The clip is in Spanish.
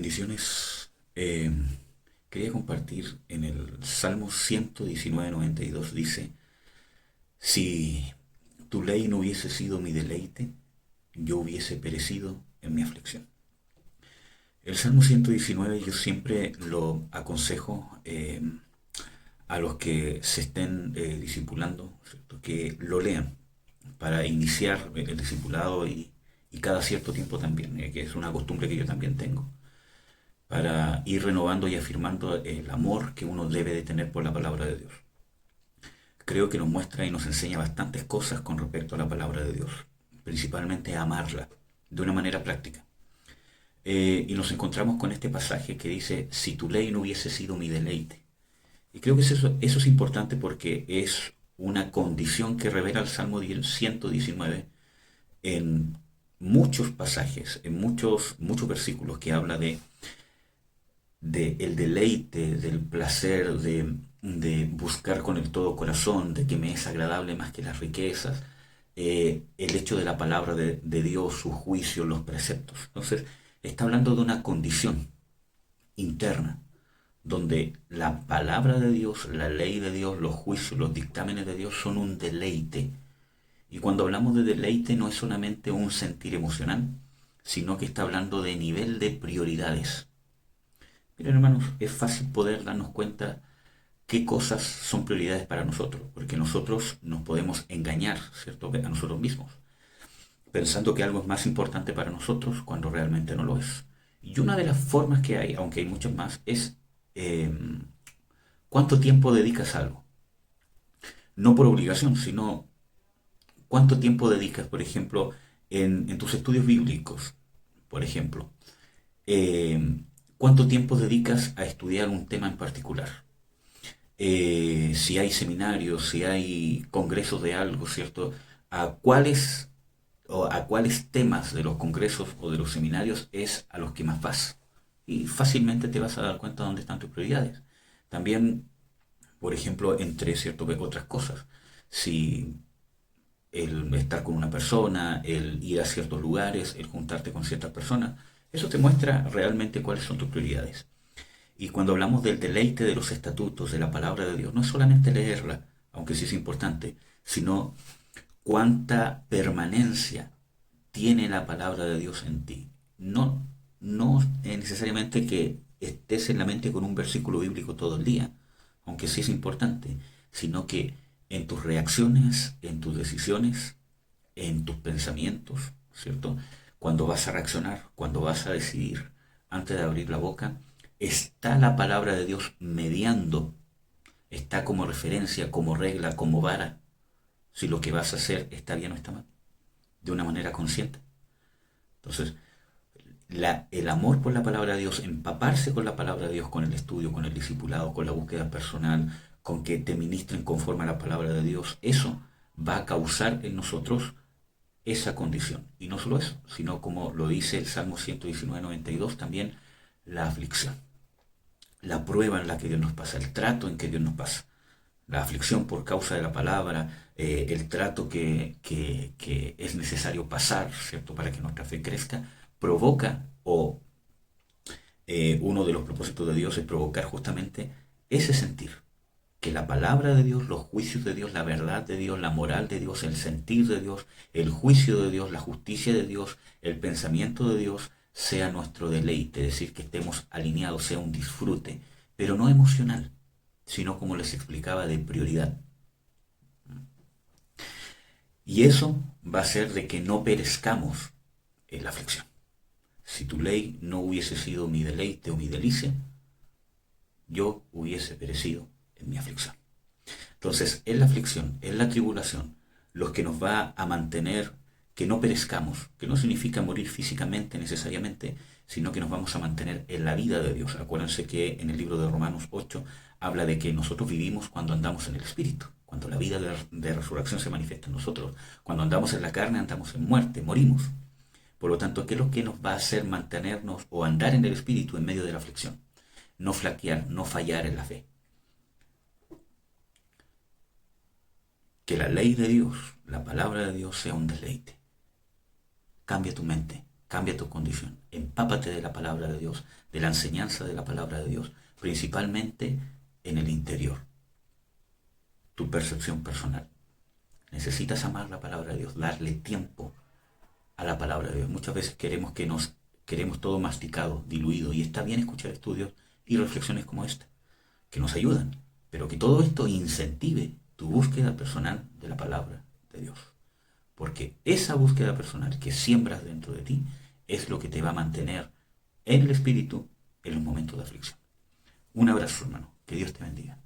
Bendiciones. Quería compartir en el Salmo 119:92 dice, si tu ley no hubiese sido mi deleite, yo hubiese perecido en mi aflicción. El Salmo 119 yo siempre lo aconsejo a los que se estén discipulando, ¿cierto? Que lo lean para iniciar el discipulado y cada cierto tiempo también, que es una costumbre que yo también tengo para ir renovando y afirmando el amor que uno debe de tener por la palabra de Dios. Creo que nos muestra y nos enseña bastantes cosas con respecto a la palabra de Dios, principalmente a amarla de una manera práctica. Y nos encontramos con este pasaje que dice, si tu ley no hubiese sido mi deleite. Y creo que eso es importante porque es una condición que revela el Salmo 119 en muchos pasajes, en muchos versículos que habla de el deleite, del placer, de buscar con el todo corazón, de que me es agradable más que las riquezas, el hecho de la palabra de Dios, su juicio, los preceptos. Entonces, está hablando de una condición interna, donde la palabra de Dios, la ley de Dios, los juicios, los dictámenes de Dios son un deleite. Y cuando hablamos de deleite no es solamente un sentir emocional, sino que está hablando de nivel de prioridades. Miren, hermanos, es fácil poder darnos cuenta qué cosas son prioridades para nosotros, porque nosotros nos podemos engañar, ¿cierto?, a nosotros mismos, pensando que algo es más importante para nosotros cuando realmente no lo es. Y una de las formas que hay, aunque hay muchas más, es eh, cuánto tiempo dedicas a algo. No por obligación, sino cuánto tiempo dedicas, por ejemplo, en tus estudios bíblicos, por ejemplo. Eh, ¿Cuánto tiempo dedicas a estudiar un tema en particular? Si hay seminarios, si hay congresos de algo, ¿cierto? ¿A cuáles temas de los congresos o de los seminarios es a los que más vas? Y fácilmente te vas a dar cuenta de dónde están tus prioridades. También, por ejemplo, entre cierto otras cosas. Si el estar con una persona, el ir a ciertos lugares, el juntarte con ciertas personas, eso te muestra realmente cuáles son tus prioridades. Y cuando hablamos del deleite de los estatutos, de la palabra de Dios, no es solamente leerla, aunque sí es importante, sino cuánta permanencia tiene la palabra de Dios en ti. No es necesariamente que estés en la mente con un versículo bíblico todo el día, aunque sí es importante, sino que en tus reacciones, en tus decisiones, en tus pensamientos, ¿cierto? Cuando vas a reaccionar, cuando vas a decidir, antes de abrir la boca, está la palabra de Dios mediando, está como referencia, como regla, como vara, si lo que vas a hacer está bien o está mal, de una manera consciente. Entonces, el amor por la palabra de Dios, empaparse con la palabra de Dios, con el estudio, con el discipulado, con la búsqueda personal, con que te ministren conforme a la palabra de Dios, eso va a causar en nosotros esa condición. Y no solo eso, sino como lo dice el Salmo 119:92, también la aflicción, la prueba en la que Dios nos pasa, el trato en que Dios nos pasa, la aflicción por causa de la palabra, el trato que es necesario pasar, ¿cierto?, para que nuestra fe crezca, provoca uno de los propósitos de Dios es provocar justamente ese sentir, que la palabra de Dios, los juicios de Dios, la verdad de Dios, la moral de Dios, el sentir de Dios, el juicio de Dios, la justicia de Dios, el pensamiento de Dios, sea nuestro deleite, es decir, que estemos alineados, sea un disfrute, pero no emocional, sino como les explicaba, de prioridad. Y eso va a hacer de que no perezcamos en la aflicción. Si tu ley no hubiese sido mi deleite o mi delicia, yo hubiese perecido en mi aflicción. Entonces, en la aflicción, en la tribulación, lo que nos va a mantener que no perezcamos, que no significa morir físicamente necesariamente, sino que nos vamos a mantener en la vida de Dios. Acuérdense que en el libro de Romanos 8 habla de que nosotros vivimos cuando andamos en el Espíritu, cuando la vida de resurrección se manifiesta en nosotros. Cuando andamos en la carne, andamos en muerte, morimos. Por lo tanto, ¿qué es lo que nos va a hacer mantenernos o andar en el Espíritu en medio de la aflicción? No flaquear, no fallar en la fe. Que la ley de Dios, la palabra de Dios sea un deleite. Cambia tu mente, Cambia tu condición. Empápate de la palabra de Dios, de la enseñanza de la palabra de Dios, principalmente en el interior, tu percepción personal. Necesitas amar la palabra de Dios, darle tiempo a la palabra de Dios. Muchas veces queremos todo masticado, diluido, y está bien escuchar estudios y reflexiones como esta, que nos ayudan, pero que todo esto incentive tu búsqueda personal de la palabra de Dios. Porque esa búsqueda personal que siembras dentro de ti es lo que te va a mantener en el espíritu en los momentos de aflicción. Un abrazo, hermano. Que Dios te bendiga.